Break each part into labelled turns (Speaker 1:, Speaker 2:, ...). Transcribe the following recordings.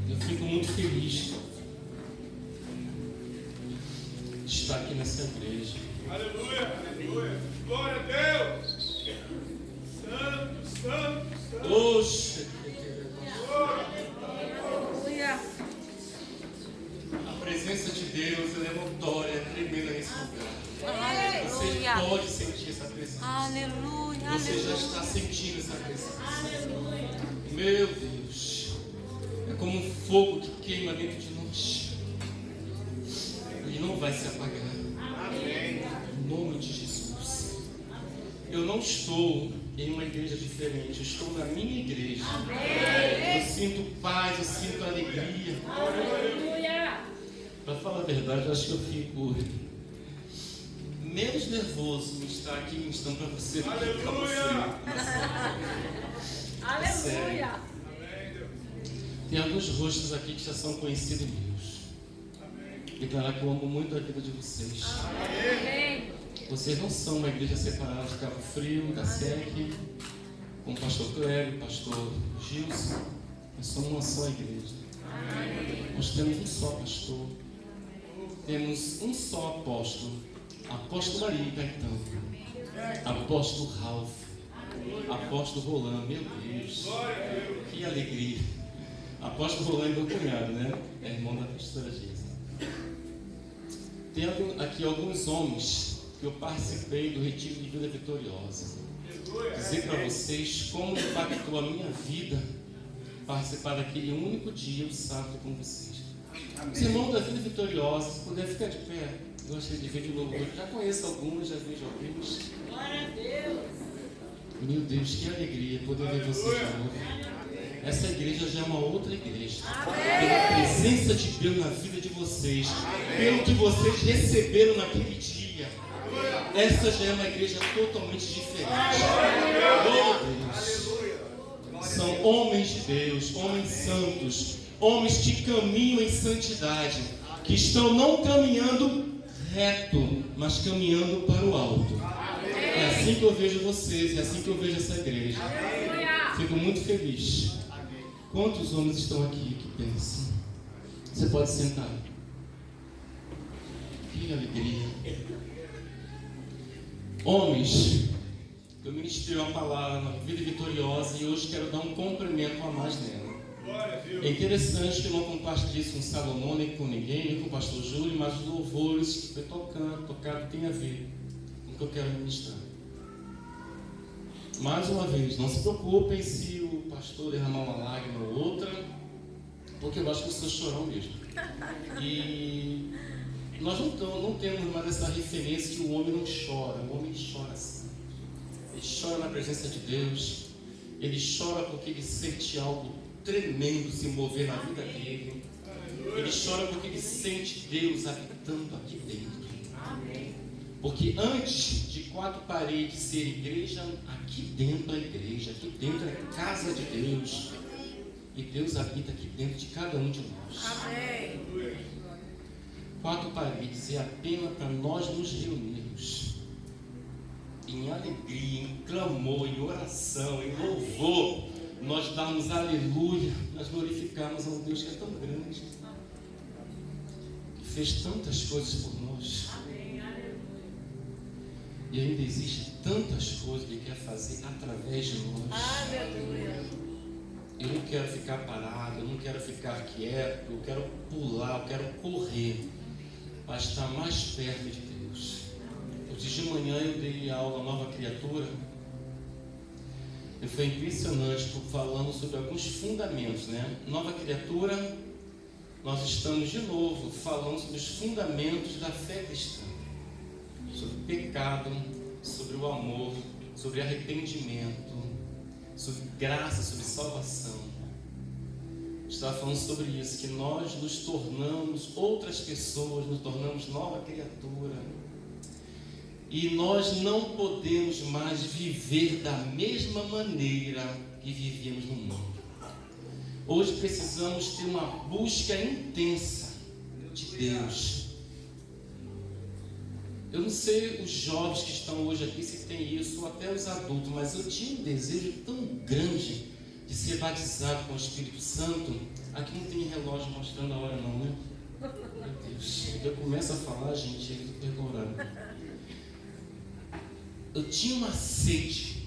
Speaker 1: Eu fico muito feliz de estar aqui nessa igreja.
Speaker 2: Aleluia, aleluia. Glória a Deus. Santo, santo, santo.
Speaker 1: Oxe,
Speaker 3: Aleluia.
Speaker 1: a presença de Deus ela é notória, tremenda nesse lugar. Você
Speaker 3: Aleluia.
Speaker 1: pode sentir essa presença.
Speaker 3: Aleluia.
Speaker 1: Você já está sentindo essa presença. Meu Deus, é como um fogo que queima dentro de nós e não vai se apagar. Em nome de Jesus. Eu não estou em uma igreja diferente, eu estou na minha igreja. Eu sinto paz, eu sinto alegria. Para falar a verdade, eu acho que eu fico menos nervoso em estar aqui ministrando para você do que para você.
Speaker 3: Aleluia.
Speaker 1: Tem alguns rostos aqui que já são conhecidos meus. Declarar que eu amo muito a vida de vocês.
Speaker 3: Amém.
Speaker 1: Vocês não são uma igreja separada de Cabo Frio, da SEC, com o pastor Cléber, o pastor Gilson. Nós somos uma só igreja. Nós temos um só pastor. Temos um só apóstolo. Apóstolo Maria Caetano. Apóstolo Ralph. Apóstolo Rolando. Meu Deus. Que alegria. Apóstolo Rolando é meu cunhado, né? É irmão da pastora Geisa. Tem aqui alguns homens que eu participei do Retiro de Vida Vitoriosa. Dizer para vocês como impactou a minha vida participar daquele único dia, o sábado, com vocês. Os irmãos da Vida Vitoriosa, se puder ficar de pé, gostaria de ver de novo. Eu já conheço alguns, já vejo alguns.
Speaker 3: Glória a Deus.
Speaker 1: Meu Deus, que alegria poder ver vocês de novo. Essa igreja já é uma outra igreja. Pela presença de Deus na vida de vocês, pelo que vocês receberam naquele dia, essa já é uma igreja totalmente diferente. Oh Deus, são homens de Deus, homens santos, homens que caminham em santidade, que estão não caminhando reto, mas caminhando para o alto. É assim que eu vejo vocês, é assim que eu vejo essa igreja. Fico muito feliz. Quantos homens estão aqui que pensam? Você pode sentar. Que alegria. Homens, eu ministrei uma palavra na Vida Vitoriosa e hoje quero dar um cumprimento a mais nela. É interessante que eu não compartilhei isso com Salomão, nem com ninguém, nem com o pastor Júlio, mas os louvores que foi tocado tem a ver com o que eu quero ministrar. Mais uma vez, não se preocupem se o pastor derramar uma lágrima ou outra, porque eu acho que eu sou chorão mesmo. E nós não temos mais essa referência que o homem não chora. O homem chora sim. Ele chora na presença de Deus. Ele chora porque ele sente algo tremendo se mover na vida dele. Ele chora porque ele sente Deus habitando aqui dentro. Porque antes de quatro paredes ser igreja, aqui dentro é igreja, aqui dentro é casa de Deus. E Deus habita aqui dentro de cada um de nós.
Speaker 3: Amém.
Speaker 1: Quatro paredes é apenas para nós nos reunirmos em alegria, em clamor, em oração, em louvor. Nós darmos aleluia, nós glorificarmos a um Deus que é tão grande, que fez tantas coisas por nós. E ainda existe tantas coisas que Ele quer fazer através de nós.
Speaker 3: Aleluia.
Speaker 1: Eu não quero ficar parado, eu não quero ficar quieto, eu quero pular, eu quero correr para estar mais perto de Deus. Hoje de manhã eu dei aula Nova Criatura e foi impressionante falando sobre alguns fundamentos, né? Nova Criatura, nós estamos de novo falando sobre os fundamentos da fé cristã. Sobre o pecado, sobre o amor, sobre arrependimento, sobre graça, sobre salvação. Estava falando sobre isso, que nós nos tornamos outras pessoas, nos tornamos nova criatura. E nós não podemos mais viver da mesma maneira que vivíamos no mundo. Hoje precisamos ter uma busca intensa de Deus. Eu não sei os jovens que estão hoje aqui se tem isso, ou até os adultos, mas eu tinha um desejo tão grande de ser batizado com o Espírito Santo. Aqui não tem relógio mostrando a hora não, né? Meu Deus, quando eu começo a falar, gente, eu perco o horário. Eu tinha uma sede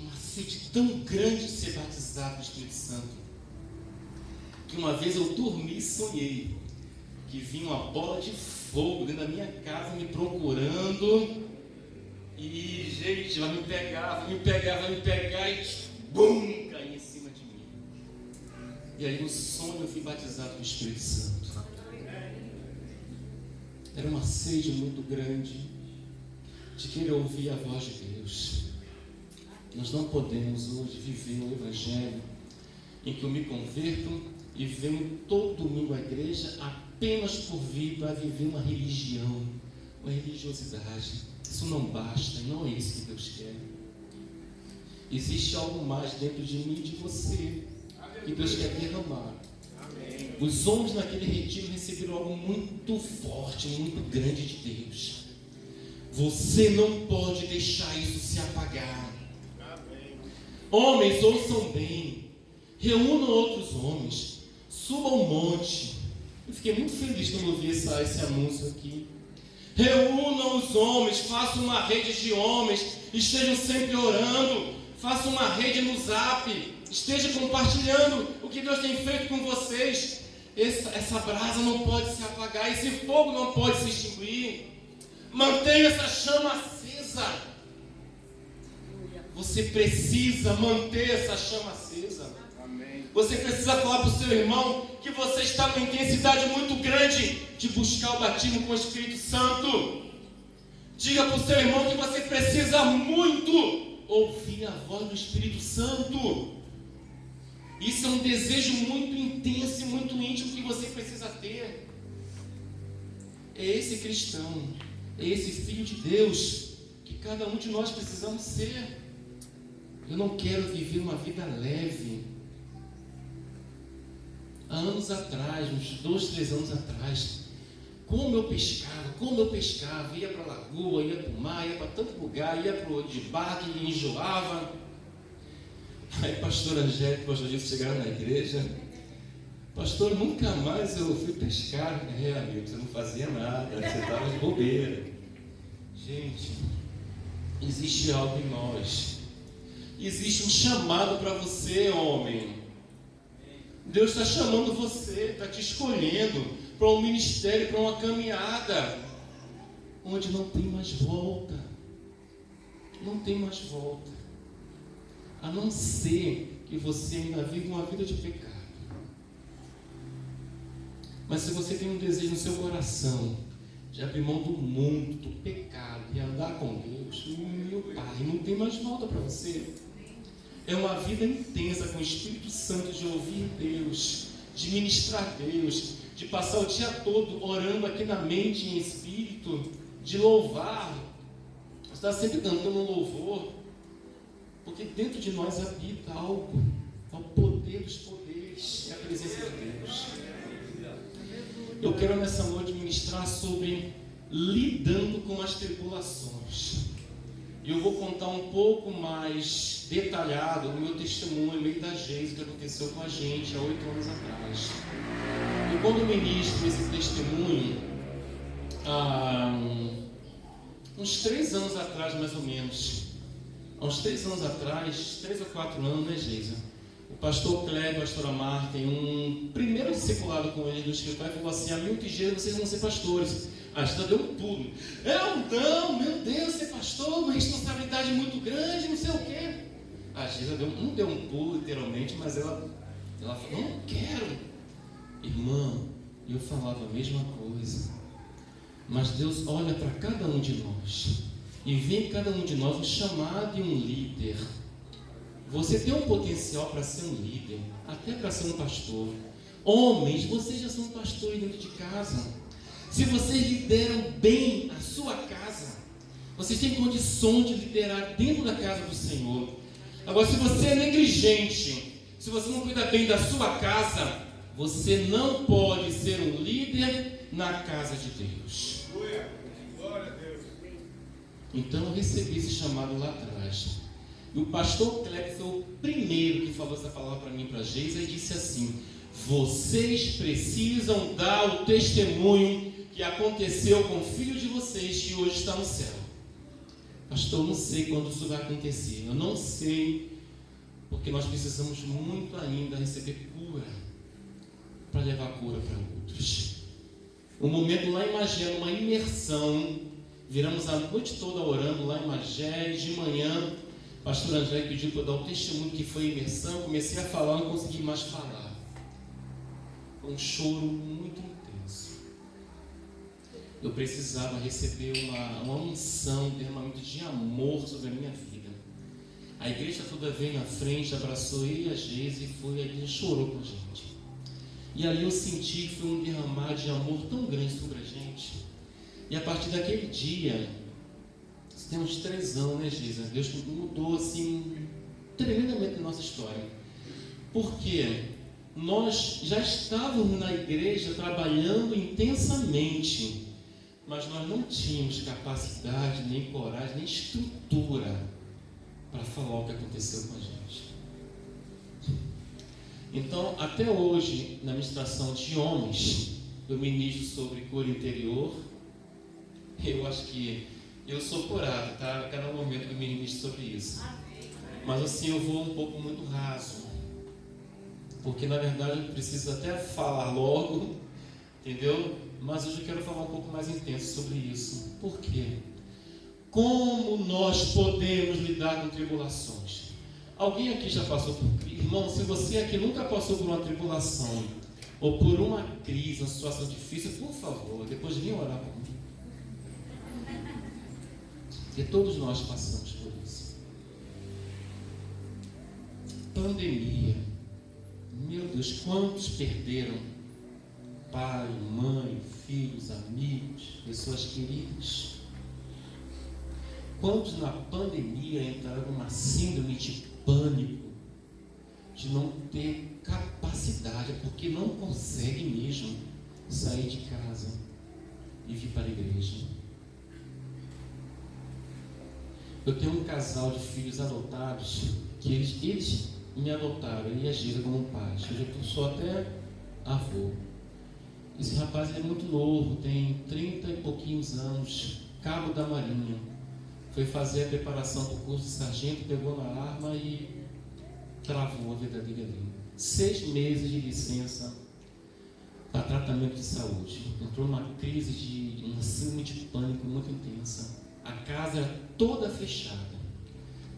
Speaker 1: tão grande de ser batizado com o Espírito Santo, que uma vez eu dormi e sonhei que vinha uma bola de fogo dentro da minha casa me procurando, e gente, vai me pegar e bum, cair em cima de mim. E aí no sonho eu fui batizado com o Espírito Santo. Era uma sede muito grande de querer ouvir a voz de Deus. Nós não podemos hoje viver um evangelho em que eu me converto e venho todo domingo à igreja apenas por vir para viver uma religião, uma religiosidade. Isso não basta, não é isso que Deus quer. Existe algo mais dentro de mim e de você que Deus quer derramar. Os homens naquele retiro receberam algo muito forte, muito grande de Deus. Você não pode deixar isso se apagar. Homens, ouçam bem, reúnam outros homens, subam ao monte. Eu fiquei muito feliz quando eu vi esse anúncio aqui. Reúnam os homens, façam uma rede de homens, estejam sempre orando, façam uma rede no Zap, estejam compartilhando o que Deus tem feito com vocês. Essa brasa não pode se apagar, esse fogo não pode se extinguir. Mantenha essa chama acesa. Você precisa manter essa chama acesa. Amém. Você precisa falar para o seu irmão que você está numa intensidade muito grande de buscar o batismo com o Espírito Santo. Diga para o seu irmão que você precisa muito ouvir a voz do Espírito Santo. Isso é um desejo muito intenso e muito íntimo que você precisa ter. É esse cristão, é esse filho de Deus que cada um de nós precisamos ser. Eu não quero viver uma vida leve. Há anos atrás, uns 2, 3 anos atrás, como eu pescava, ia para a lagoa, ia para o mar, ia para tanto lugar, ia para o de barco e enjoava. Aí pastor Angélico e pastor Gilson chegaram na igreja. Pastor, nunca mais eu fui pescar. Amigo, você não fazia nada, você estava de bobeira. Gente, existe algo em nós. Existe um chamado para você, homem. Deus está chamando você, está te escolhendo para um ministério, para uma caminhada onde não tem mais volta. Não tem mais volta. A não ser que você ainda viva uma vida de pecado. Mas se você tem um desejo no seu coração de abrir mão do mundo, do pecado e andar com Deus, meu Pai, não tem mais volta para você. É uma vida intensa com o Espírito Santo, de ouvir Deus, de ministrar Deus, de passar o dia todo orando aqui na mente em espírito, de louvar, estar sempre cantando um louvor, porque dentro de nós habita algo, é o poder dos poderes, é a presença de Deus. Eu quero nessa noite ministrar sobre lidando com as tribulações. E eu vou contar um pouco mais detalhado no meu testemunho, no meio da Geisa, que aconteceu com a gente há 8 anos atrás. E quando eu ministro esse testemunho, uns 3 anos atrás, mais ou menos, há uns 3 anos atrás, 3 ou 4 anos, né, Geisa? O pastor Cléber e a pastora Marta, em um primeiro discipulado com eles no escritório, falou assim: Hamilton e Geisa, vocês vão ser pastores. A Gita deu um pulo. Não, meu Deus, ser pastor, uma responsabilidade muito grande, não sei o quê. A Gita não deu um pulo, literalmente, mas ela falou: não quero. Irmã, eu falava a mesma coisa. Mas Deus olha para cada um de nós e vê em cada um de nós um chamado e um líder. Você tem um potencial para ser um líder, até para ser um pastor. Homens, vocês já são pastores dentro de casa. Se vocês lideram bem a sua casa, vocês têm condições de liderar dentro da casa do Senhor. Agora, se você é negligente, se você não cuida bem da sua casa, você não pode ser um líder na casa de Deus.
Speaker 2: Aleluia. Glória a Deus.
Speaker 1: Então eu recebi esse chamado lá atrás. E o pastor Kleber foi o primeiro que falou essa palavra para mim, para Geisa, e disse assim: vocês precisam dar o testemunho que aconteceu com o filho de vocês que hoje está no céu. Pastor, eu não sei quando isso vai acontecer. Eu não sei, porque nós precisamos muito ainda receber cura para levar cura para outros. Um momento lá em Magé, uma imersão, viramos a noite toda orando lá em Magé, e de manhã o pastor André pediu para eu dar o testemunho que foi imersão. Comecei a falar, não consegui mais falar. Foi um choro muito intenso. Eu precisava receber uma unção, um derramamento de amor sobre a minha vida. A igreja toda veio na frente, abraçou eu e a Geise e foi, a igreja chorou com a gente. E ali eu senti que foi um derramar de amor tão grande sobre a gente. E a partir daquele dia, tem uns 3 anos, né, Geisa? Deus mudou assim tremendamente a nossa história. Porque nós já estávamos na igreja trabalhando intensamente, mas nós não tínhamos capacidade, nem coragem, nem estrutura para falar o que aconteceu com a gente. Então, até hoje, na ministração de homens, eu ministro sobre cura interior. Eu acho que eu sou curado, tá? A cada momento eu ministro sobre isso. Mas assim, eu vou um pouco muito raso. Porque na verdade eu preciso até falar logo, entendeu? Mas hoje eu quero falar um pouco mais intenso sobre isso. Por quê? Como nós podemos lidar com tribulações? Alguém aqui já passou por... Irmão, se você aqui nunca passou por uma tribulação ou por uma crise, uma situação difícil, por favor, depois venha orar por mim. Porque todos nós passamos por isso. Pandemia. Meu Deus, quantos perderam pai, mãe, filhos, amigos, pessoas queridas? Quantos na pandemia entraram numa síndrome de pânico, de não ter capacidade, porque não consegue mesmo sair de casa e vir para a igreja? Eu tenho um casal de filhos adotados, que eles me adotaram, ele e a Gira como pais. Hoje eu sou até avô. Esse rapaz é muito novo, tem 30 e pouquinhos anos, cabo da Marinha. Foi fazer a preparação para o curso de sargento, pegou na arma e travou a vida dele ali. 6 meses de licença para tratamento de saúde. Entrou numa crise de uma síndrome de pânico muito intensa. A casa era toda fechada.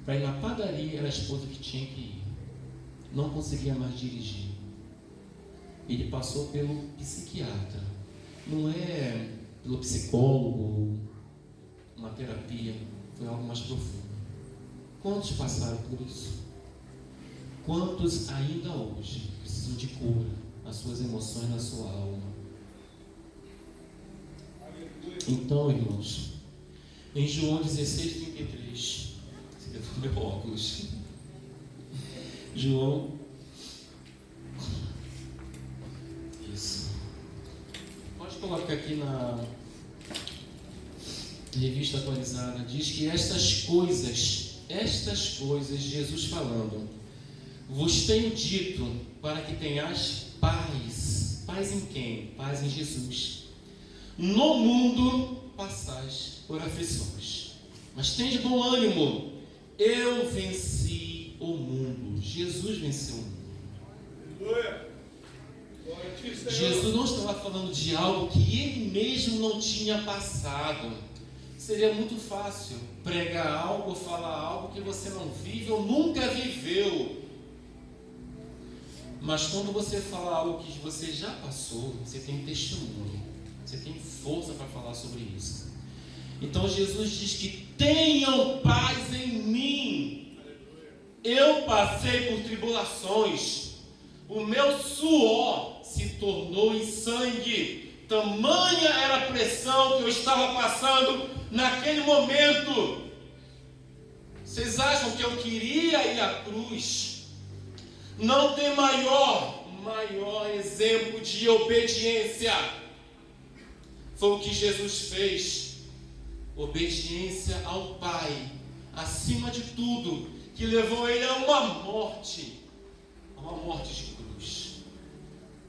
Speaker 1: Para ir na padaria era a esposa que tinha que ir. Não conseguia mais dirigir. Ele passou pelo psiquiatra. Não é pelo psicólogo, uma terapia. Foi algo mais profundo. Quantos passaram por isso? Quantos ainda hoje precisam de cura nas suas emoções, na sua alma? Então, irmãos, em João 16:33, você deu meu óculos. João, isso. Pode colocar aqui na revista atualizada. Diz que estas coisas, Jesus falando, vos tenho dito para que tenhais paz. Paz em quem? Paz em Jesus. No mundo passais por aflições, mas tende bom ânimo. Eu venci o mundo. Jesus venceu o mundo.
Speaker 2: Aleluia. Glória a ti, Senhor.
Speaker 1: Jesus não estava falando de algo que ele mesmo não tinha passado. Seria muito fácil pregar algo, falar algo que você não vive ou nunca viveu. Mas quando você fala algo que você já passou, você tem testemunho, você tem força para falar sobre isso. Então Jesus diz que tenham paz em mim. Eu passei por tribulações, o meu suor se tornou em sangue. Tamanha era a pressão que eu estava passando naquele momento. Vocês acham que eu queria ir à cruz? Não tem maior exemplo de obediência Foi o que Jesus fez. Obediência ao Pai, acima de tudo, que levou ele a uma morte de cruz.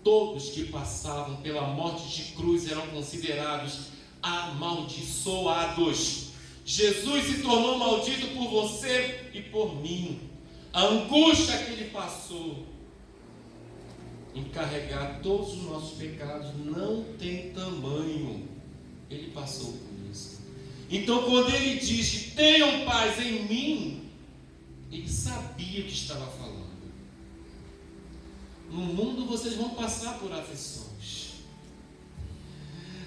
Speaker 1: Todos que passavam pela morte de cruz eram considerados amaldiçoados. Jesus se tornou maldito por você e por mim. A angústia que ele passou em carregar todos os nossos pecados não tem tamanho. Ele passou por isso. Então, quando ele diz: tenham paz em mim, ele sabia o que estava falando. No mundo vocês vão passar por aflições,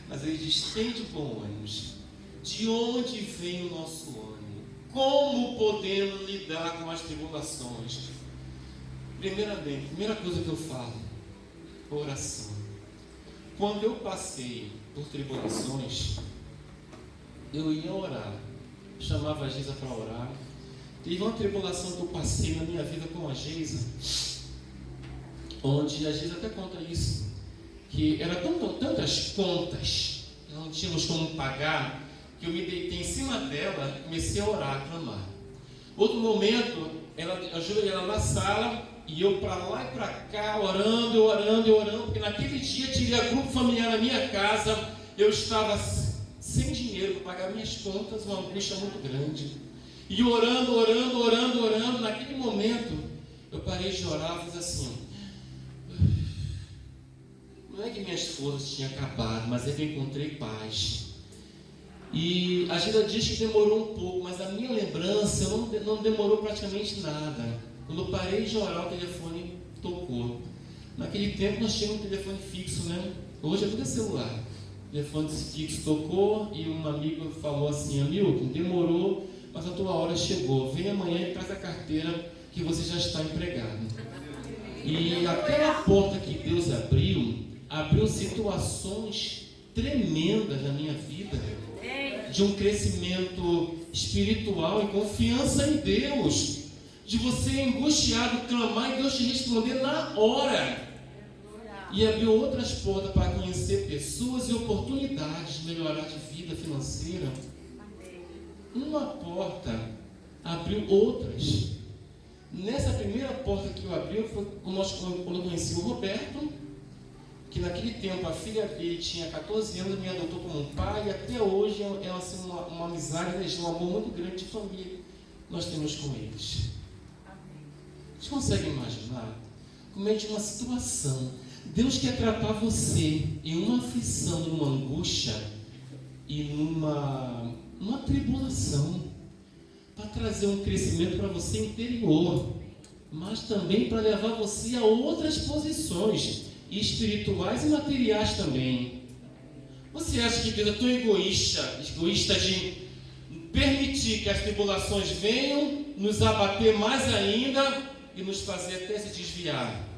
Speaker 1: mas ele diz: tem de bom ânimo. De onde vem o nosso ânimo? Como podemos lidar com as tribulações? Primeiramente, primeira coisa que eu falo: oração. Quando eu passei por tribulações, eu ia orar, chamava a Geisa para orar. Teve uma tribulação que eu passei na minha vida com a Geisa, onde a Geisa até conta isso, que era tantas contas, não tínhamos como pagar, que eu me deitei em cima dela e comecei a orar, a clamar. Outro momento, eu ajoelhei ela na sala, e eu para lá e para cá, orando, porque naquele dia tinha grupo familiar na minha casa, eu estava sem dinheiro para pagar minhas contas, uma angústia muito grande. E orando, naquele momento, eu parei de orar e fiz assim: não é que minhas forças tinham acabado, mas é que eu encontrei paz. E a Gila diz que demorou um pouco, mas a minha lembrança não demorou praticamente nada. Quando eu parei de orar, o telefone tocou. Naquele tempo nós tínhamos um telefone fixo, né? Hoje é tudo celular. O telefone fixo tocou e um amigo falou assim: Hamilton, demorou, mas a tua hora chegou. Vem amanhã e traz a carteira que você já está empregado. E aquela porta que Deus abriu situações tremendas na minha vida, de um crescimento espiritual e confiança em Deus, de você angustiado clamar e Deus te responder na hora, e abriu outras portas para conhecer pessoas e oportunidades de melhorar de vida financeira. Uma porta abriu outras. Nessa primeira porta que eu abri foi quando eu conheci o Roberto, que naquele tempo a filha dele tinha 14 anos, me adotou como um pai, e até hoje é assim, uma amizade, um amor muito grande de família que nós temos com eles. Vocês conseguem imaginar como é de uma situação? Deus quer tratar você em uma aflição, numa angústia e numa tribulação, para trazer um crescimento para você interior, mas também para levar você a outras posições espirituais e materiais também. Você acha que Deus é tão egoísta de permitir que as tribulações venham nos abater mais ainda e nos fazer até se desviar?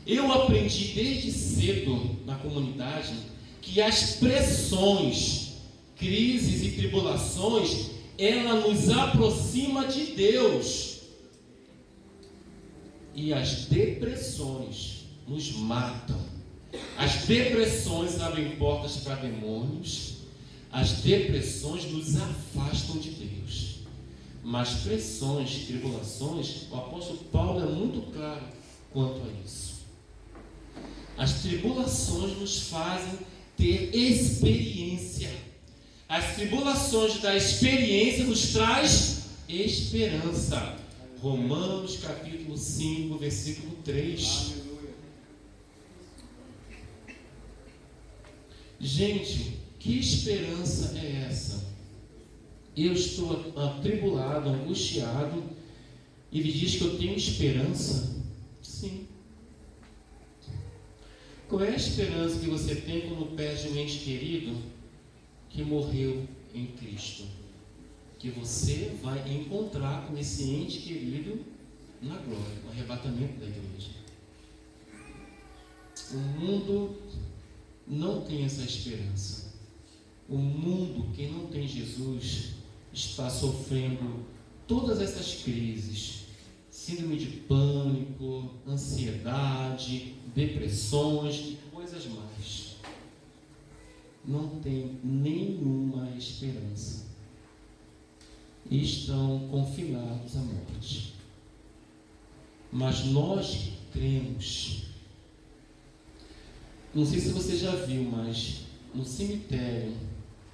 Speaker 1: Eu aprendi desde cedo na comunidade que as pressões, crises e tribulações, ela nos aproxima de Deus, e as depressões nos matam. As depressões abrem portas para demônios, as depressões nos afastam de Deus. Mas pressões, tribulações, o apóstolo Paulo é muito claro quanto a isso. As tribulações nos fazem ter experiência. As tribulações da experiência nos traz esperança. Romanos capítulo 5, versículo 3. Gente, que esperança é essa? Eu estou atribulado, angustiado, e ele diz que eu tenho esperança? Sim. Qual é a esperança que você tem quando perde um ente querido que morreu em Cristo? Que você vai encontrar com esse ente querido na glória, no arrebatamento da igreja. O mundo não tem essa esperança. O mundo, quem não tem Jesus, está sofrendo todas essas crises: síndrome de pânico, ansiedade, depressões e coisas mais. não têm nenhuma esperança e estão confinados à morte. Mas nós cremos. Não sei se você já viu, mas no cemitério,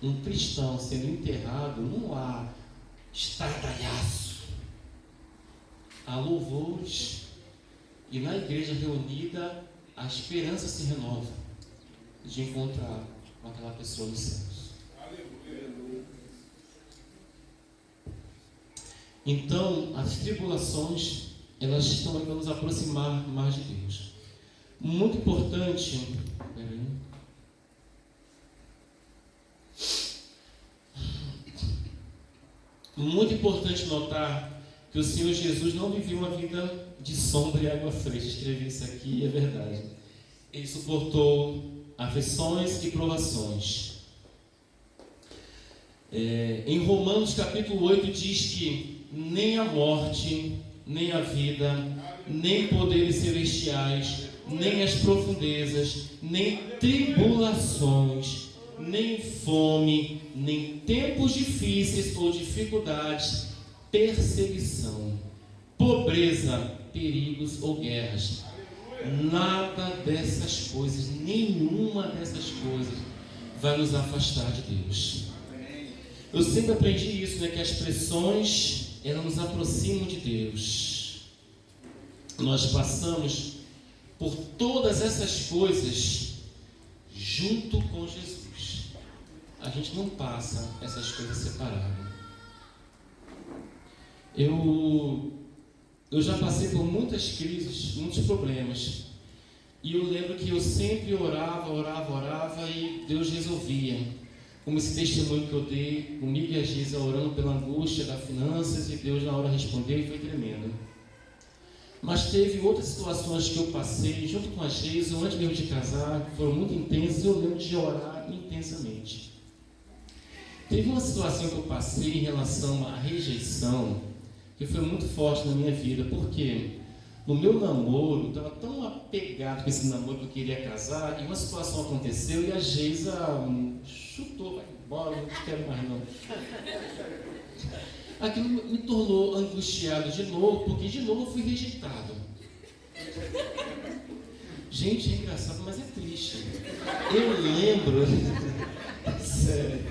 Speaker 1: um cristão sendo enterrado, não há estardalhaço. Há louvores. E na igreja reunida, a esperança se renova de encontrar com aquela pessoa nos céus. Então, as tribulações, elas estão para nos aproximar mais de Deus. Muito importante. Muito importante notar que o Senhor Jesus não viveu uma vida de sombra e água fresca. Escrevi isso aqui e é verdade. Ele suportou aflições e provações. Em Romanos capítulo 8 diz que nem a morte, nem a vida, nem poderes celestiais, nem as profundezas, nem tribulações, nem fome, nem tempos difíceis ou dificuldades, perseguição, pobreza, perigos ou guerras. Nada dessas coisas, nenhuma dessas coisas vai nos afastar de Deus. Eu sempre aprendi isso, que as pressões, elas nos aproximam de Deus. Nós passamos por todas essas coisas junto com Jesus. A gente não passa essas coisas separadas. Eu já passei por muitas crises, muitos problemas. E eu lembro que eu sempre orava e Deus resolvia. Como esse testemunho que eu dei, comigo e a Geisa orando pela angústia das finanças, e Deus na hora respondeu e foi tremendo. Mas teve outras situações que eu passei junto com a Geisa, antes mesmo de casar, que foram muito intensas, e eu lembro de orar intensamente. Teve uma situação que eu passei em relação à rejeição, que foi muito forte na minha vida, porque no meu namoro, eu estava tão apegado com esse namoro que eu queria casar, e uma situação aconteceu e a Geisa chutou, vai embora, não quero mais não. Aquilo me tornou angustiado de novo, porque de novo eu fui rejeitado. Gente, é engraçado, mas é triste. Eu lembro, sério,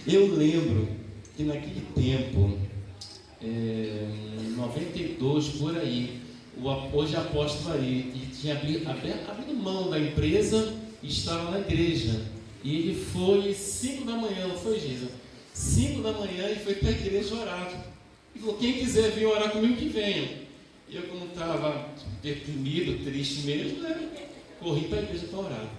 Speaker 1: eu lembro que naquele tempo, 92 por aí, hoje apóstolo Ari, ele tinha abrido mão da empresa e estava na igreja. E ele foi 5 da manhã, não foi, Geisa? 5 da manhã e foi para a igreja orar. E falou: quem quiser vir orar comigo, que venha. E eu, como estava deprimido, triste mesmo, corri para a igreja para orar.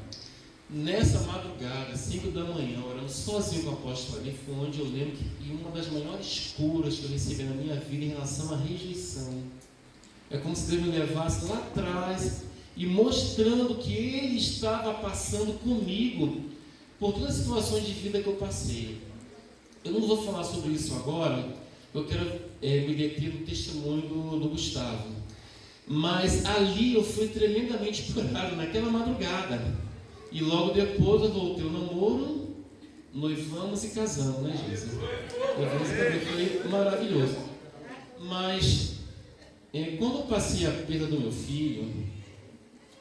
Speaker 1: Nessa madrugada, 5 da manhã, orando sozinho com o apóstolo ali, foi onde eu lembro que uma das maiores curas que eu recebi na minha vida em relação à rejeição. É como se Deus me levasse lá atrás e mostrando que Ele estava passando comigo por todas as situações de vida que eu passei. Eu não vou falar sobre isso agora, eu quero me deter no testemunho do Gustavo. Mas ali eu fui tremendamente curado naquela madrugada. E logo depois eu voltei ao namoro, noivamos e casamos, né, Geisa? Noivamos também foi maravilhoso. Mas, quando eu passei a perda do meu filho,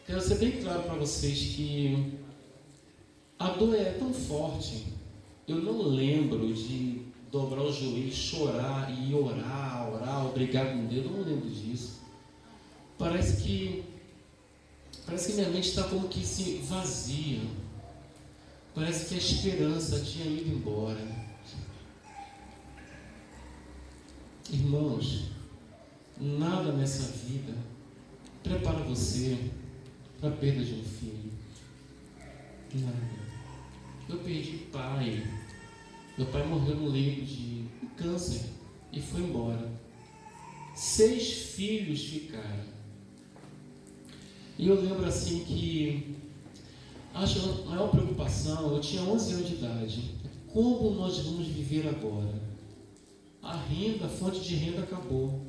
Speaker 1: quero ser bem claro para vocês que a dor é tão forte. Eu não lembro de dobrar o joelho, chorar e orar, brigar com Deus. Eu não lembro disso. Parece que minha mente está como que se vazia. Parece que a esperança tinha ido embora. Irmãos, nada nessa vida prepara você para a perda de um filho. Nada. Eu perdi pai. Meu pai morreu no leito de câncer e foi embora. 6 filhos ficaram. E eu lembro assim que acho que a maior preocupação, eu tinha 11 anos de idade. Como nós vamos viver agora? A fonte de renda acabou.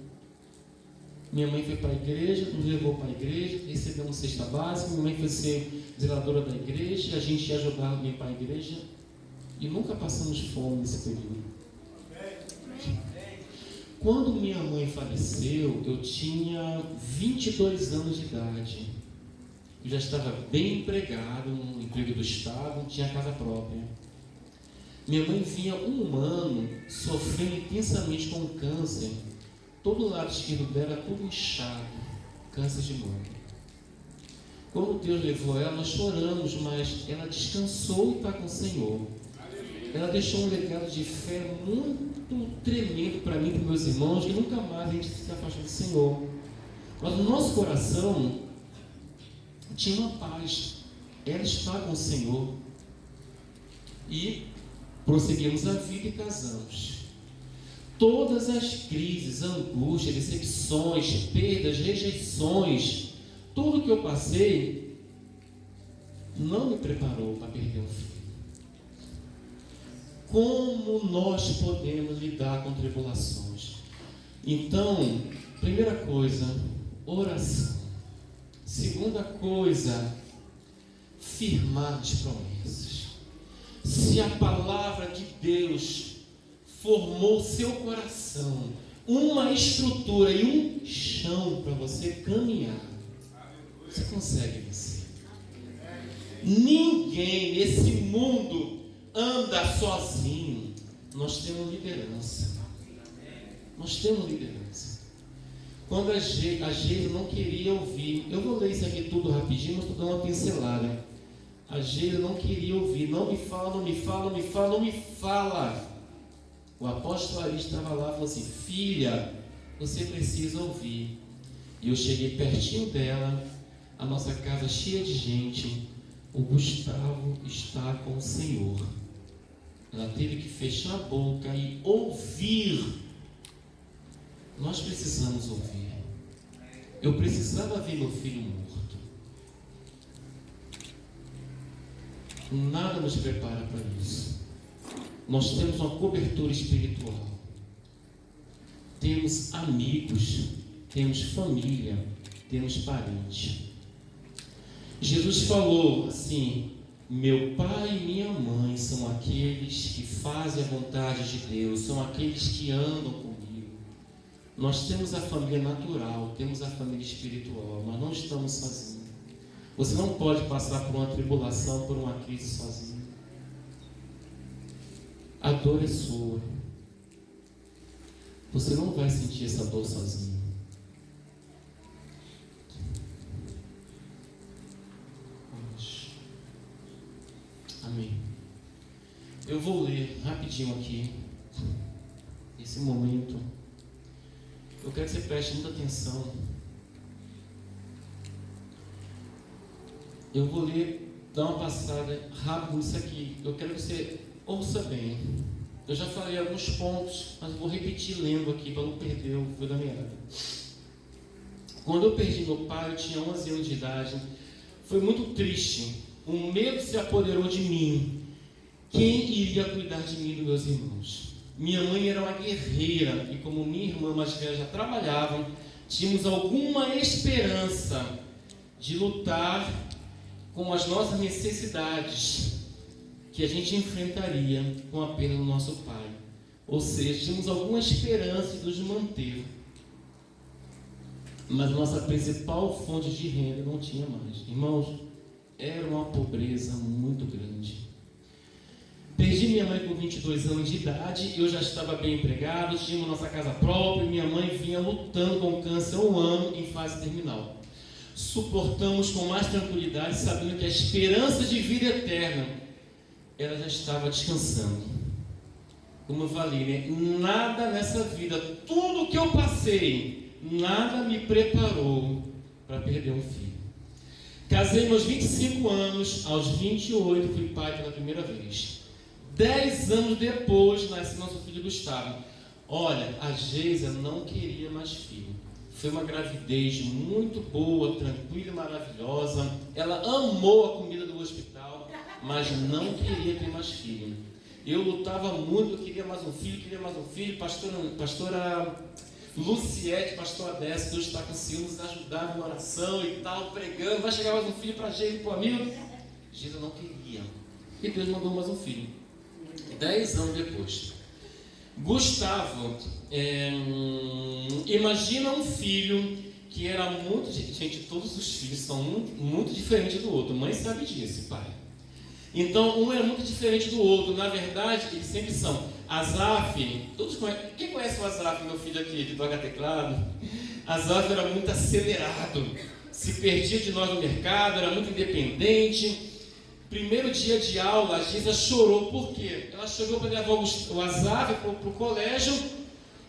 Speaker 1: Minha mãe foi para a igreja, nos levou para a igreja, recebemos cesta básica. Minha mãe foi ser zeladora da igreja, a gente ia jogar alguém para a igreja e nunca passamos fome nesse período. Quando minha mãe faleceu, eu tinha 22 anos de idade. Eu já estava bem empregado, no emprego do Estado, tinha casa própria. Minha mãe vinha um ano sofrendo intensamente com câncer. Todo o lado esquerdo dela era tudo inchado, câncer de mama. Quando Deus levou ela, nós choramos, mas ela descansou e está com o Senhor. Ela deixou um legado de fé muito tremendo para mim e para meus irmãos, e nunca mais a gente se afastou do Senhor. Mas no nosso coração tinha uma paz. Ela está com o Senhor. E prosseguimos a vida e casamos. Todas as crises, angústias, decepções, perdas, rejeições, tudo que eu passei não me preparou para perder um filho. Como nós podemos lidar com tribulações? Então, primeira coisa, oração. Segunda coisa, firmar as promessas. Se a palavra de Deus formou seu coração, uma estrutura e um chão para você caminhar, você consegue vencer. Ninguém nesse mundo anda sozinho. Nós temos liderança. Nós temos liderança. Quando a Geisa não queria ouvir, eu vou ler isso aqui tudo rapidinho, mas estou dando uma pincelada. A Geisa não queria ouvir, não me fala, não me fala, não me fala, não me fala. O apóstolo Ari estava lá e falou assim: filha, você precisa ouvir. E eu cheguei pertinho dela, a nossa casa cheia de gente. O Gustavo está com o Senhor. Ela teve que fechar a boca e ouvir. Nós precisamos ouvir. Eu precisava ver meu filho morto. Nada nos prepara para isso. Nós temos uma cobertura espiritual. Temos amigos, temos família, temos parentes. Jesus falou assim: meu pai e minha mãe são aqueles que fazem a vontade de Deus, são aqueles que andam comigo. Nós temos a família natural, temos a família espiritual, mas não estamos sozinhos. Você não pode passar por uma tribulação, por uma crise sozinho. A dor é sua. Você não vai sentir essa dor sozinho. Amém. Eu vou ler rapidinho aqui esse momento. Eu quero que você preste muita atenção. Eu vou ler, dar uma passada rápido nisso aqui. Eu quero que você ouça bem. Eu já falei alguns pontos, mas eu vou repetir lendo aqui para não perder o fio da meada. Quando eu perdi meu pai, eu tinha 11 anos de idade. Foi muito triste. Um medo se apoderou de mim. Quem iria cuidar de mim e dos meus irmãos? Minha mãe era uma guerreira e como minha irmã mais velha já trabalhava, tínhamos alguma esperança de lutar com as nossas necessidades que a gente enfrentaria com a perda do nosso pai. Ou seja, tínhamos alguma esperança de nos manter. Mas nossa principal fonte de renda não tinha mais. Irmãos, era uma pobreza muito grande. Perdi minha mãe com 22 anos de idade, eu já estava bem empregado, tínhamos nossa casa própria, e minha mãe vinha lutando com câncer há um ano em fase terminal. Suportamos com mais tranquilidade, sabendo que a esperança de vida eterna, ela já estava descansando. Como eu falei, né? Nada nessa vida, tudo que eu passei, nada me preparou para perder um filho. Casei meus 25 anos, aos 28 fui pai pela primeira vez. 10 anos depois nasce nosso filho Gustavo. Olha, a Geisa não queria mais filho. Foi uma gravidez muito boa, tranquila e maravilhosa. Ela amou a comida do hospital, mas não queria ter mais filho. Eu lutava muito, eu queria mais um filho, Pastora Luciete, pastor Adécio, Deus está com o Senhor, nos ajudar na oração e tal, pregando, vai chegar mais um filho para Geisa e para o amigo. Geisa não queria. E Deus mandou mais um filho. 10 anos depois. Gustavo, imagina um filho que era muito... Gente, todos os filhos são muito diferentes do outro. Mãe sabe disso, pai. Então, um é muito diferente do outro. Na verdade, eles sempre são. Azaf, todos conhecem. Quem conhece o Azaf, meu filho aqui, que toca teclado? Azaf era muito acelerado. Se perdia de nós no mercado, era muito independente. Primeiro dia de aula, a Giza chorou. Por quê? Ela chegou para levar o Azaf para o colégio.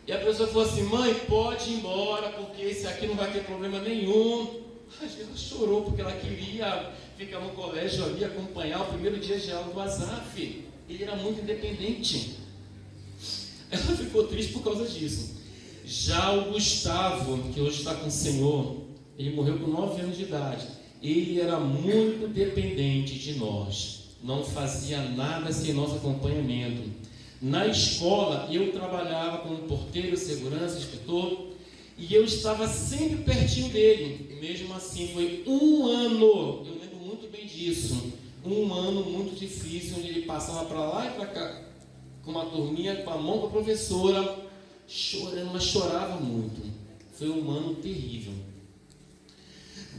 Speaker 1: E a pessoa falou assim: mãe, pode ir embora, porque esse aqui não vai ter problema nenhum. A Giza chorou porque ela queria ficar no colégio ali, acompanhar o primeiro dia de aula do Azaf. Ele era muito independente. Ela ficou triste por causa disso. Já o Gustavo, que hoje está com o Senhor, ele morreu com 9 anos de idade. Ele era muito dependente de nós. Não fazia nada sem nosso acompanhamento. Na escola, eu trabalhava como porteiro, segurança, inspetor, e eu estava sempre pertinho dele. Mesmo assim, foi um ano, eu lembro muito bem disso, um ano muito difícil, onde ele passava para lá e para cá, com uma turminha, com a mão com a professora, chorando, mas chorava muito. Foi um ano terrível.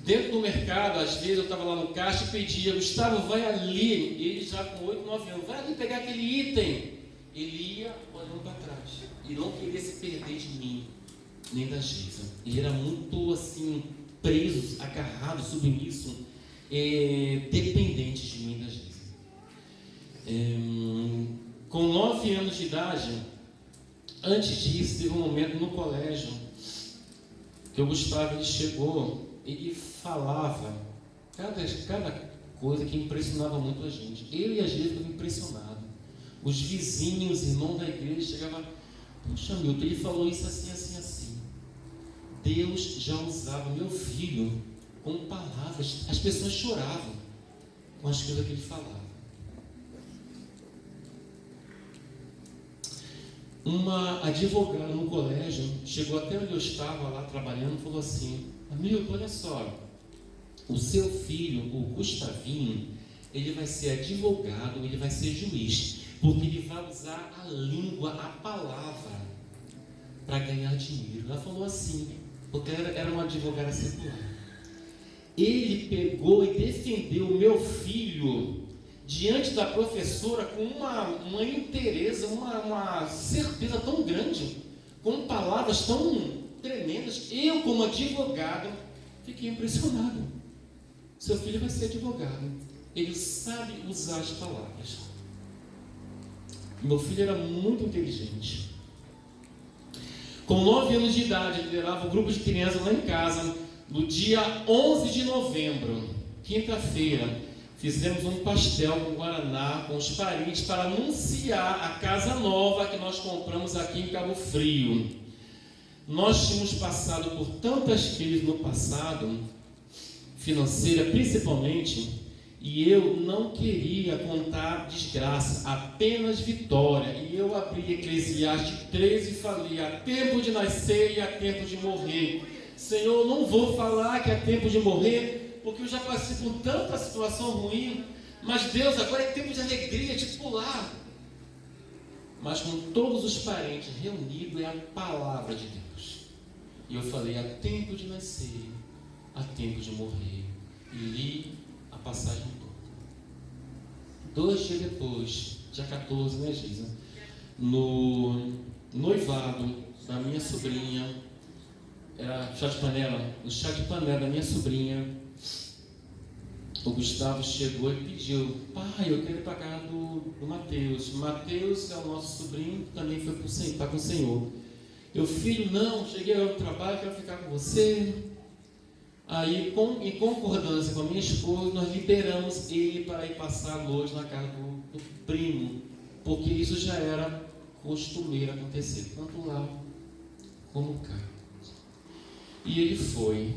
Speaker 1: Dentro do mercado, às vezes eu estava lá no caixa e pedia: Gustavo, vai ali. Ele já com 8, 9 anos, vai ali pegar aquele item. Ele ia olhando para trás e não queria se perder de mim, nem da Geisa. Ele era muito assim, preso, agarrado, submisso, dependente de mim e da Geisa. Com 9 anos de idade, antes disso, teve um momento no colégio que o Gustavo ele chegou, ele falava cada coisa que impressionava muito a gente. Eu e a Geisa estavam impressionados. Os vizinhos, irmãos da igreja, chegavam: poxa, Milton, ele falou isso assim, assim, assim. Deus já usava meu filho com palavras. As pessoas choravam com as coisas que ele falava. Uma advogada no colégio chegou até onde eu estava lá trabalhando e falou assim: Milton, olha só, o seu filho, o Gustavinho, ele vai ser advogado, ele vai ser juiz, porque ele vai usar a língua, a palavra, para ganhar dinheiro. Ela falou assim, porque era uma advogada secular. Ele pegou e defendeu o meu filho diante da professora com uma inteireza, uma certeza tão grande, com palavras tão tremendas. Eu, como advogado, fiquei impressionado. Seu filho vai ser advogado. Ele sabe usar as palavras. Meu filho era muito inteligente. Com 9 anos de idade, ele liderava um grupo de crianças lá em casa. No dia 11 de novembro, quinta-feira, fizemos um pastel com guaraná, com os parentes, para anunciar a casa nova que nós compramos aqui em Cabo Frio. Nós tínhamos passado por tantas crises no passado, financeira principalmente, e eu não queria contar desgraça, apenas vitória. E eu abri Eclesiastes 13 e falei: há tempo de nascer e há tempo de morrer. Senhor, não vou falar que há tempo de morrer, porque eu já passei por tanta situação ruim. Mas Deus, agora é tempo de alegria, de pular. Mas com todos os parentes reunidos, é a palavra de Deus. E eu falei: há tempo de nascer, há tempo de morrer. E li a passagem toda. 2 dias depois, dia 14, né, Geisa? No noivado da minha sobrinha, era chá de panela, no chá de panela da minha sobrinha, o Gustavo chegou e pediu: pai, eu quero ir para a casa do Mateus. Mateus é o nosso sobrinho, também foi para com o Senhor. Eu, filho, não, cheguei ao trabalho, quero ficar com você. Aí, em concordância com a minha esposa, nós liberamos ele para ir passar a noite na casa do primo, porque isso já era costumeiro acontecer, tanto lá como cá. E ele foi.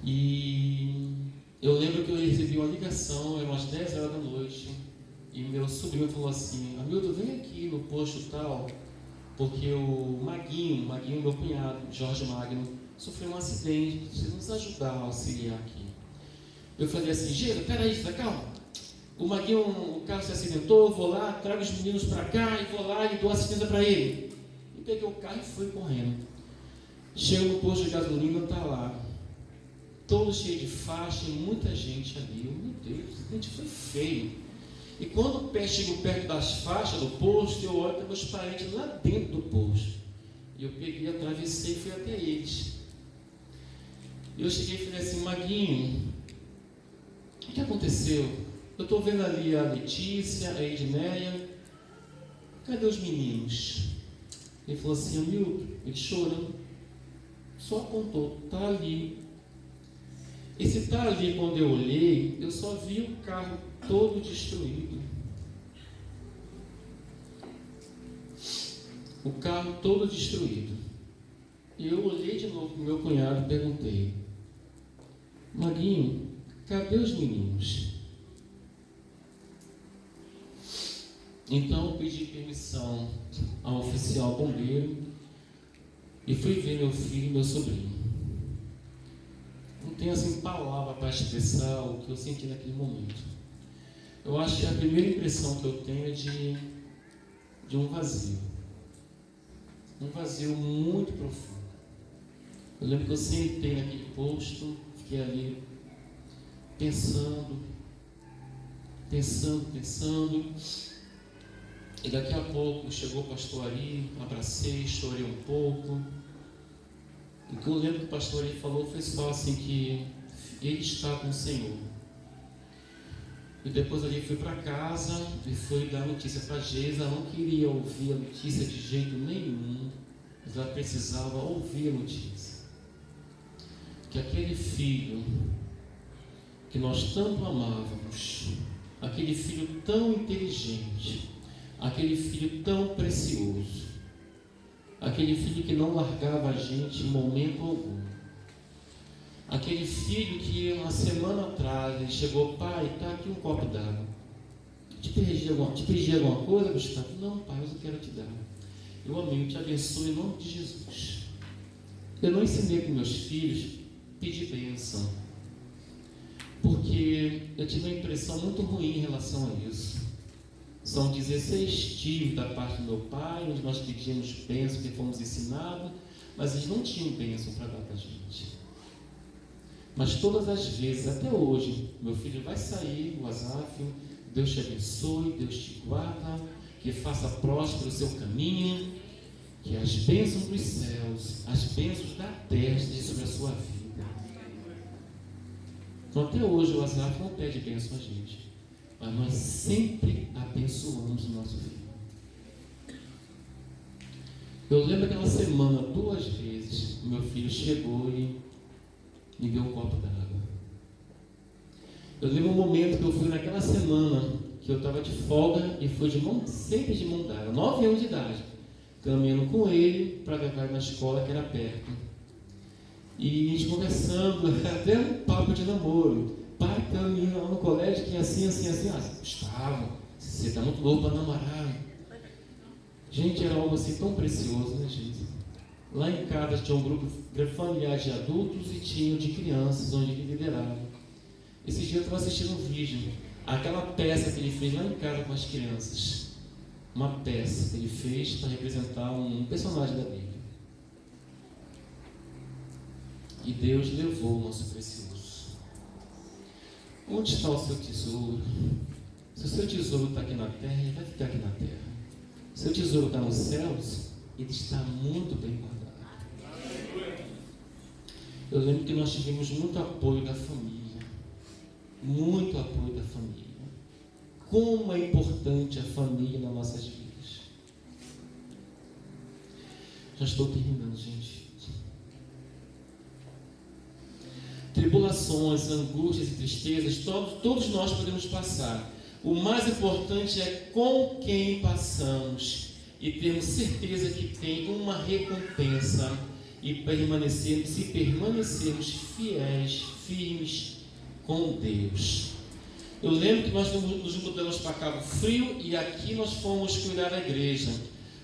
Speaker 1: E eu lembro que eu recebi uma ligação, eram umas 10 horas da noite, e meu sobrinho falou assim: Hamilton, vem aqui no posto tal, porque o Maguinho, meu cunhado, Jorge Magno, sofreu um acidente, precisa nos ajudar a auxiliar aqui. Eu falei assim, Gera, peraí, calma. O Maguinho, o carro se acidentou, eu vou lá, trago os meninos para cá, e vou lá e dou assistência para ele. E peguei o carro e fui correndo. Chego no posto de gasolina, está lá, todo cheio de faixa, e muita gente ali. Meu Deus, o acidente foi feio. E quando chego perto das faixas do posto, eu olho para meus parentes lá dentro do posto. E eu peguei, atravessei e fui até eles. E eu cheguei e falei assim, Maguinho, o que aconteceu? Eu estou vendo ali a Letícia, a Edneia, cadê os meninos? Ele falou assim, Hamilton, ele chorando, só apontou, está ali. Esse está ali, quando eu olhei, eu só vi o carro todo destruído. O carro todo destruído. E eu olhei de novo para o meu cunhado e perguntei, Maguinho, cadê os meninos? Então eu pedi permissão ao oficial bombeiro e fui ver meu filho e meu sobrinho. Não tenho assim palavra para expressar o que eu senti naquele momento. Eu acho que a primeira impressão que eu tenho é de um vazio. Um vazio muito profundo. Eu lembro que eu sentei naquele posto, fiquei ali pensando. E daqui a pouco chegou o pastor Ari, abracei, chorei um pouco. E o que eu lembro que o pastor Ari falou foi só assim que ele está com o Senhor. E depois ali fui para casa e fui dar notícia para Geisa. Ela não queria ouvir a notícia de jeito nenhum, mas ela precisava ouvir a notícia. Que aquele filho que nós tanto amávamos, aquele filho tão inteligente, aquele filho tão precioso, aquele filho que não largava a gente em momento algum, aquele filho que uma semana atrás ele chegou, pai, está aqui um copo d'água, te pedi alguma coisa, Gustavo? Não, pai, mas eu quero te dar. Eu amei, eu te abençoo em nome de Jesus. Eu não ensinei para meus filhos pedir bênção, porque eu tive uma impressão muito ruim em relação a isso. São 16 tios da parte do meu pai, onde nós pedíamos bênção, que fomos ensinados, mas eles não tinham bênção para dar para a gente. Mas todas as vezes, até hoje, meu filho vai sair, o Azaf, Deus te abençoe, Deus te guarda, que faça próspero o seu caminho, que as bênçãos dos céus, as bênçãos da terra estejam sobre a sua vida. Então, até hoje, o Azaf não pede bênção a gente, mas nós sempre abençoamos o nosso filho. Eu lembro aquela semana, 2 vezes, meu filho chegou e me deu um copo d'água. Eu lembro um momento que eu fui naquela semana, que eu estava de folga e fui sempre de mão dada, 9 anos de idade, caminhando com ele para levar ele na escola, que era perto. E a gente conversando, até um papo de namoro. Pai, tem uma menina lá no colégio que é assim. Gustavo, você está muito louco para namorar. Gente, era algo assim tão precioso, né, gente? Lá em casa tinha um grupo familiar de adultos e tinha de crianças, onde ele liderava. Esse dia eu estava assistindo um vídeo, aquela peça que ele fez lá em casa com as crianças. Uma peça que ele fez para representar um personagem da Bíblia. E Deus levou o nosso precioso. Onde está o seu tesouro? Se o seu tesouro está aqui na terra, ele vai ficar aqui na terra. Se o seu tesouro está nos céus, ele está muito bem guardado. Eu lembro que nós tivemos muito apoio da família. Muito apoio da família. Como é importante a família nas nossas vidas. Já estou terminando, gente. Tribulações, angústias e tristezas, todos nós podemos passar. O mais importante é com quem passamos e termos certeza que tem uma recompensa e se permanecermos fiéis, firmes com Deus. Eu lembro que nós nos mudamos para Cabo Frio e aqui nós fomos cuidar da igreja.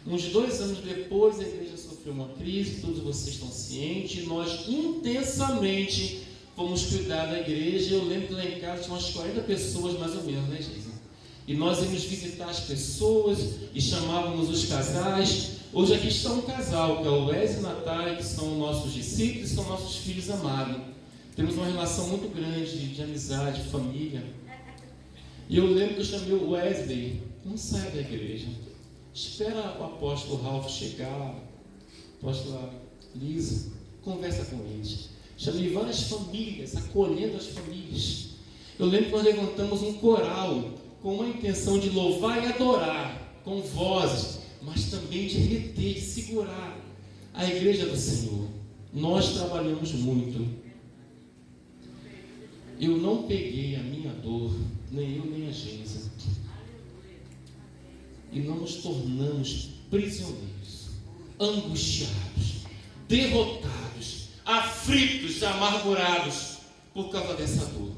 Speaker 1: Uns 2 anos depois, a igreja sofreu uma crise, todos vocês estão cientes, e nós intensamente fomos cuidar da igreja. Eu lembro que lá em casa tinha umas 40 pessoas mais ou menos, né, Jesus? E nós íamos visitar as pessoas e chamávamos os casais. Hoje aqui está um casal, que é o Wesley e Natália, que são nossos discípulos e são nossos filhos amados. Temos uma relação muito grande de amizade, de família. E eu lembro que eu chamei o Wesley: não saia da igreja, espera o apóstolo Ralph chegar, a apóstola Lisa, conversa com eles. Chamei várias famílias, acolhendo as famílias. Eu lembro que nós levantamos um coral com uma intenção de louvar e adorar, com vozes, mas também de reter, de segurar a igreja do Senhor. Nós trabalhamos muito. Eu não peguei a minha dor, nem eu nem a Geisa, e não nos tornamos prisioneiros, angustiados, derrotados, aflitos, amargurados por causa dessa dor.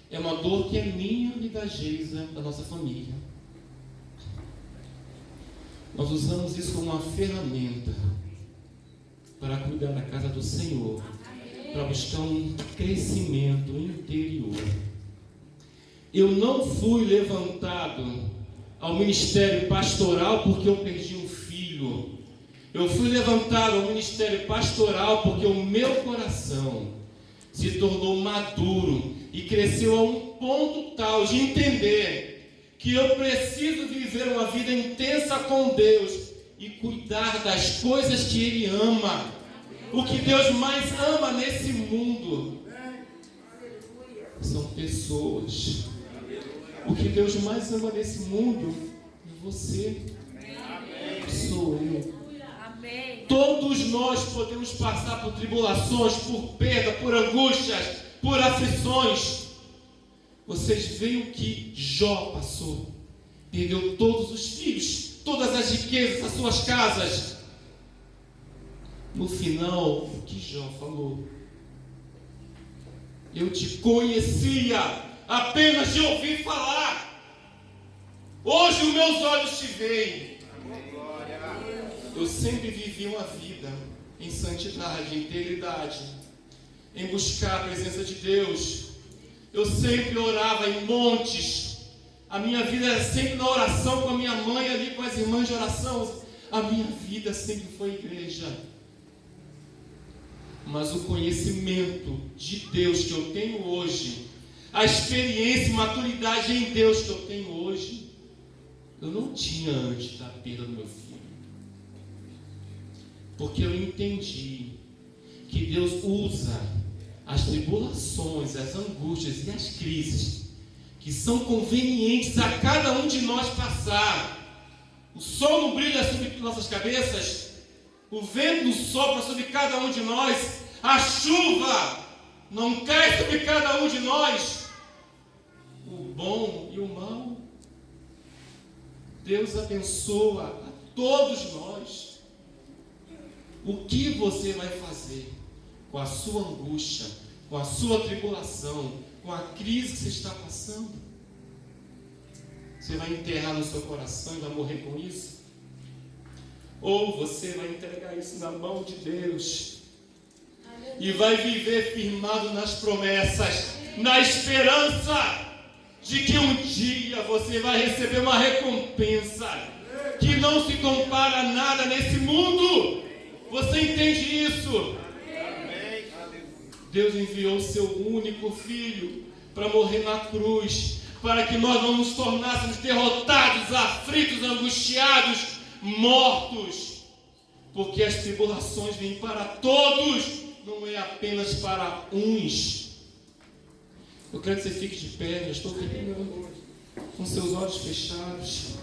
Speaker 1: É uma dor que é minha e da Geisa, da nossa família. Nós usamos isso como uma ferramenta para cuidar da casa do Senhor, para buscar um crescimento interior. Eu não fui levantado ao ministério pastoral porque eu perdi um filho. Eu fui levantado ao ministério pastoral porque o meu coração se tornou maduro e cresceu a um ponto tal de entender que eu preciso viver uma vida intensa com Deus e cuidar das coisas que Ele ama. O que Deus mais ama nesse mundo são pessoas. O que Deus mais ama nesse mundo é você. Sou eu. Todos nós podemos passar por tribulações, por perda, por angústias, por aflições. Vocês veem o que Jó passou. Perdeu todos os filhos, todas as riquezas, as suas casas. No final, o que Jó falou? Eu te conhecia apenas de ouvir falar. Hoje os meus olhos te veem. Eu sempre vivi uma vida em santidade, em integridade, em buscar a presença de Deus. Eu sempre orava em montes. A minha vida era sempre na oração com a minha mãe ali, com as irmãs de oração. A minha vida sempre foi igreja. Mas o conhecimento de Deus que eu tenho hoje, a experiência e maturidade em Deus que eu tenho hoje, eu não tinha antes da perda do meu filho. Porque eu entendi que Deus usa as tribulações, as angústias e as crises que são convenientes a cada um de nós passar. O sol não brilha sobre nossas cabeças, o vento não sopra sobre cada um de nós, a chuva não cai sobre cada um de nós. O bom e o mal, Deus abençoa a todos nós. O que você vai fazer com a sua angústia, com a sua tribulação, com a crise que você está passando? Você vai enterrar no seu coração e vai morrer com isso? Ou você vai entregar isso na mão de Deus e vai viver firmado nas promessas, na esperança de que um dia você vai receber uma recompensa que não se compara a nada nesse mundo? Você entende isso? Deus enviou o seu único filho para morrer na cruz, para que nós não nos tornássemos derrotados, aflitos, angustiados, mortos. Porque as tribulações vêm para todos, não é apenas para uns. Eu quero que você fique de pé, eu estou terminando, com seus olhos fechados.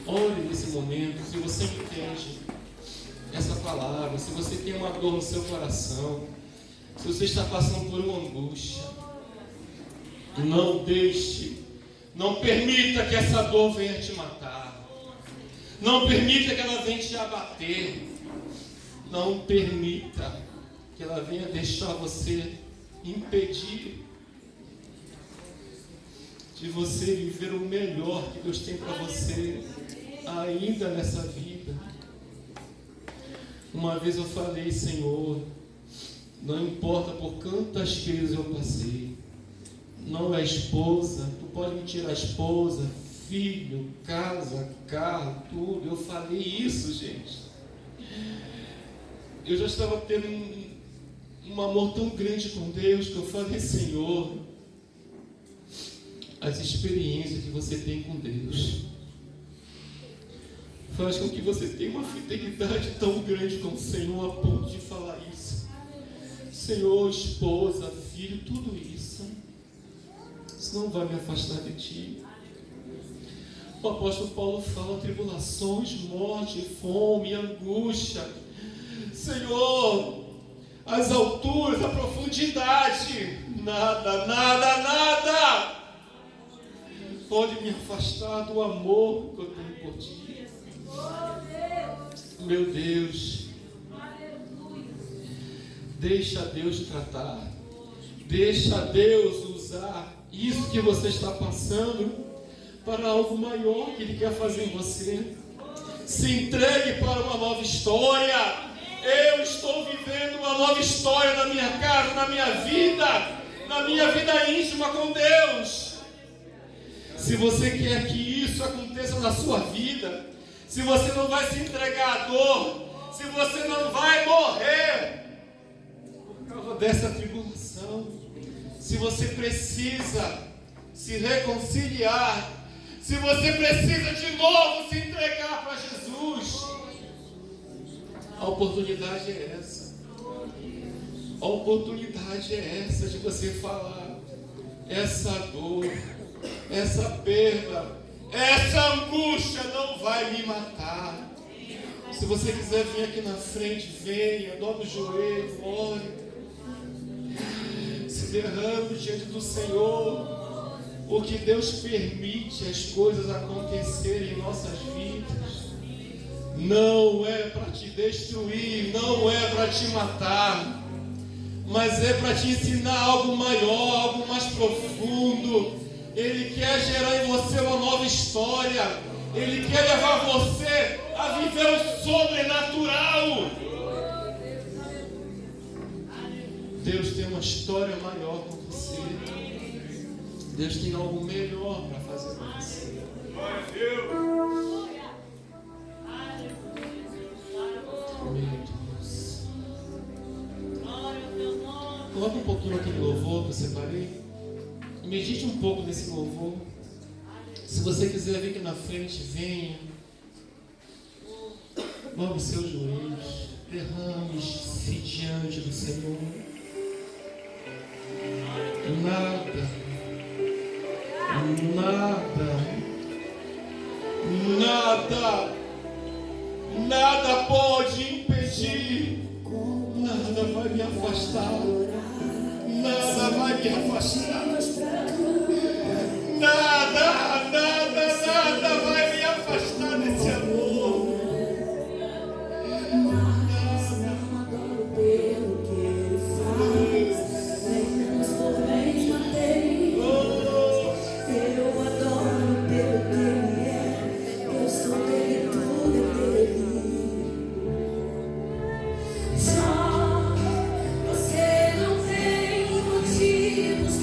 Speaker 1: Ore nesse momento, se você entende essa palavra, se você tem uma dor no seu coração, se você está passando por uma angústia, não deixe, não permita que essa dor venha te matar, não permita que ela venha te abater, não permita que ela venha deixar você impedir de você viver o melhor que Deus tem para você. ainda nessa vida. Uma vez eu falei, Senhor, não importa por quantas crises eu passei, não é esposa, tu pode me tirar a esposa, filho, casa, carro, tudo. Eu falei isso, gente. Eu já estava tendo um amor tão grande com Deus que eu falei, Senhor, as experiências que você tem com Deus faz com que você tenha uma fidelidade tão grande com o Senhor a ponto de falar isso. Senhor, esposa, filho, tudo isso não vai me afastar de Ti. O apóstolo Paulo fala tribulações, morte, fome, angústia. Senhor, as alturas, a profundidade, nada pode me afastar do amor que eu tenho por Ti. Meu Deus, deixa Deus tratar, deixa Deus usar isso que você está passando para algo maior que Ele quer fazer em você. Se entregue para uma nova história. Eu estou vivendo uma nova história na minha casa, na minha vida íntima com Deus. Se você quer que isso aconteça na sua vida, se você não vai se entregar à dor, se você não vai morrer por causa dessa tribulação, se você precisa se reconciliar, se você precisa de novo se entregar para Jesus, a oportunidade é essa. A oportunidade é essa de você falar: essa dor, essa perda, essa angústia não vai me matar. Se você quiser vir aqui na frente, venha, dobre o joelho, ore, se derrame diante do Senhor, porque Deus permite as coisas acontecerem em nossas vidas. Não é para te destruir, não é para te matar, mas é para te ensinar algo maior, algo mais profundo. Ele quer gerar em você uma nova história. Ele quer levar você a viver o sobrenatural. Deus tem uma história maior com você. Deus tem algo melhor para fazer com você. Meu Deus. Coloca um pouquinho aquele louvor que eu separei. Medite um pouco nesse louvor. Se você quiser vir aqui na frente, venha. Dobre os seus joelhos. Derrame-se diante do Senhor. Nada pode impedir. Nada vai me afastar. Nada vai me afastar. Nada vai me afastar desse amor.
Speaker 4: Adoro pelo que Ele faz, nem menos por bens materiais. Eu adoro pelo que Ele é, eu sou dele, tudo é dele. Só você não tem motivos.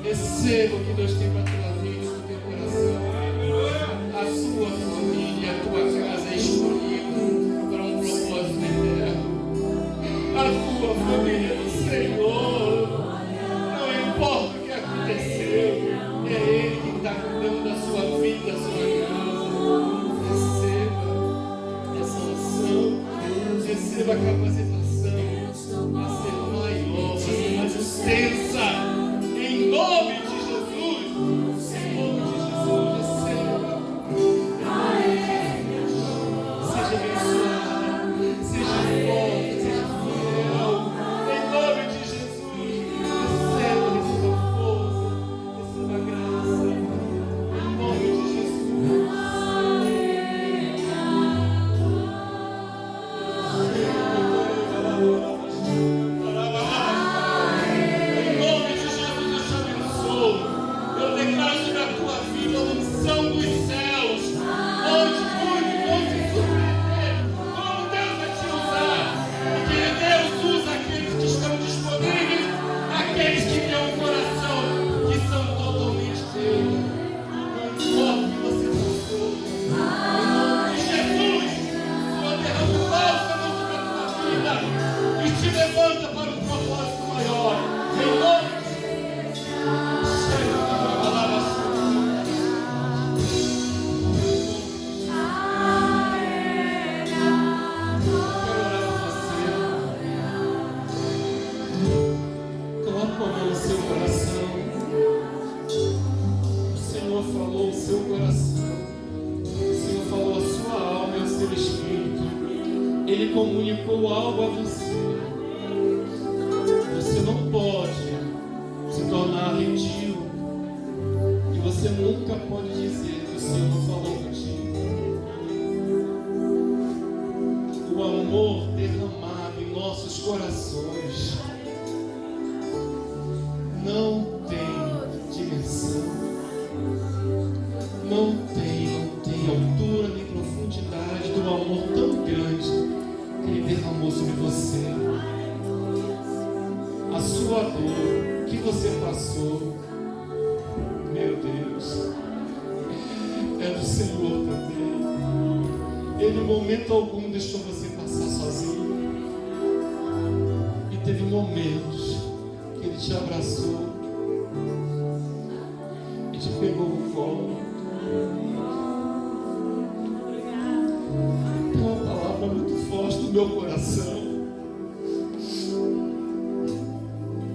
Speaker 1: Receba o que Deus tem para a tua vida, no teu coração. A sua família, a tua casa é escolhida para um propósito eterno. A tua família do Senhor. Não importa o que aconteceu, é Ele que está cuidando da sua vida, da sua casa. Receba essa unção, receba a capacitação para ser maior, para ser mais extensa. Em nome de Jesus, em nome de Jesus, receba. Seja abençoado, seja forte, seja fiel. Em nome de Jesus, receba força, receba graça. Em nome de Jesus. Eu declaro sobre a tua vida a unção dos céus, onde muito vão te surpreender, como Deus vai te usar, porque Deus usa aqueles que estão disponíveis, aqueles que têm um coração que são totalmente teus. Não importa o que você passou, em nome de Jesus, o Senhor derrama o bálsamo sobre a tua vida e te levanta para um propósito maior, em nome de Ele comunicou algo a você. Você não pode se tornar retiro. E você nunca pode dizer que o Senhor falou contigo. O amor derramado em nossos corações não tem dimensão. Não tem altura nem profundidade do amor tão grande que Ele derramou sobre você. A sua dor que você passou, meu Deus, é do Senhor também. Ele em momento algum deixou você passar sozinho. E teve momentos que Ele te abraçou e te pegou no colo. Tem uma palavra muito forte no meu coração.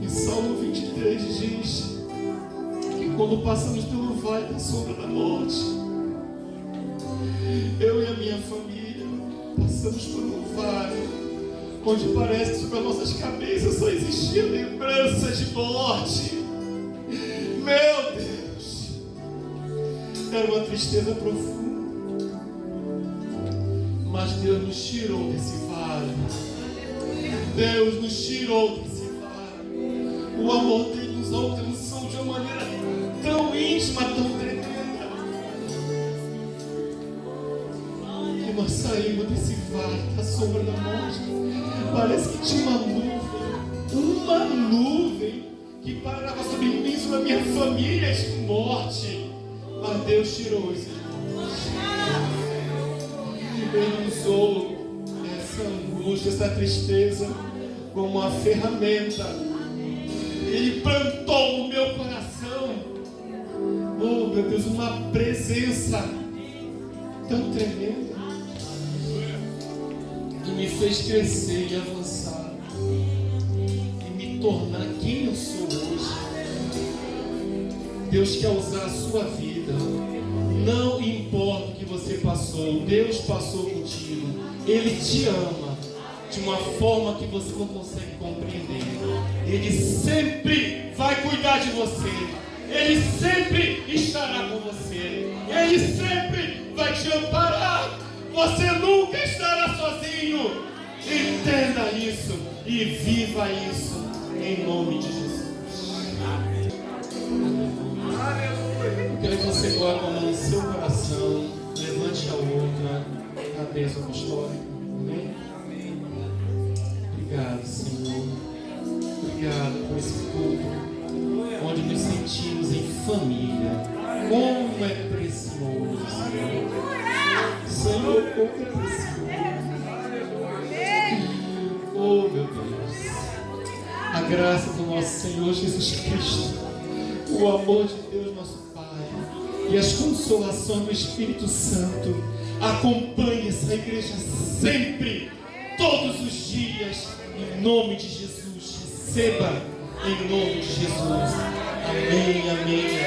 Speaker 1: Em Salmo 23 diz que quando passamos pelo vale da sombra da morte, eu e a minha família passamos por um vale onde parece que sobre as nossas cabeças só existia lembrança de morte. Meu Deus, era uma tristeza profunda. Mas Deus nos tirou desse vale. Deus nos tirou desse vale. O amor dele nos alcançou de uma maneira tão íntima, tão tremenda, que nós saímos desse vale da sombra da morte. Parece que tinha uma nuvem que parava sobre mim, sobre a minha família de morte. Mas Deus tirou esse Ele usou essa angústia, essa tristeza como uma ferramenta. Ele plantou no meu coração, oh meu Deus, uma presença tão tremenda que me fez crescer e avançar e me tornar quem eu sou hoje. Deus quer usar a sua vida. Não importa o que você passou, Deus passou contigo. Ele te ama de uma forma que você não consegue compreender. Ele sempre vai cuidar de você. Ele sempre estará com você. Ele sempre vai te amparar. Você nunca estará sozinho. Entenda isso e viva isso em nome de Jesus. Eu quero que você coloque a mão no seu coração, levante a outra, a bênção apostólica. Amém? Obrigado, Senhor. Obrigado por esse culto, onde nos sentimos
Speaker 5: família. Como é precioso, Senhor. Senhor, como é precioso. Oh, meu Deus. A graça do nosso Senhor Jesus Cristo, o amor de Deus, nosso Pai, e as consolações do Espírito Santo acompanhem essa igreja sempre, todos os dias, em nome de Jesus. Receba em nome de Jesus. Amém, amém.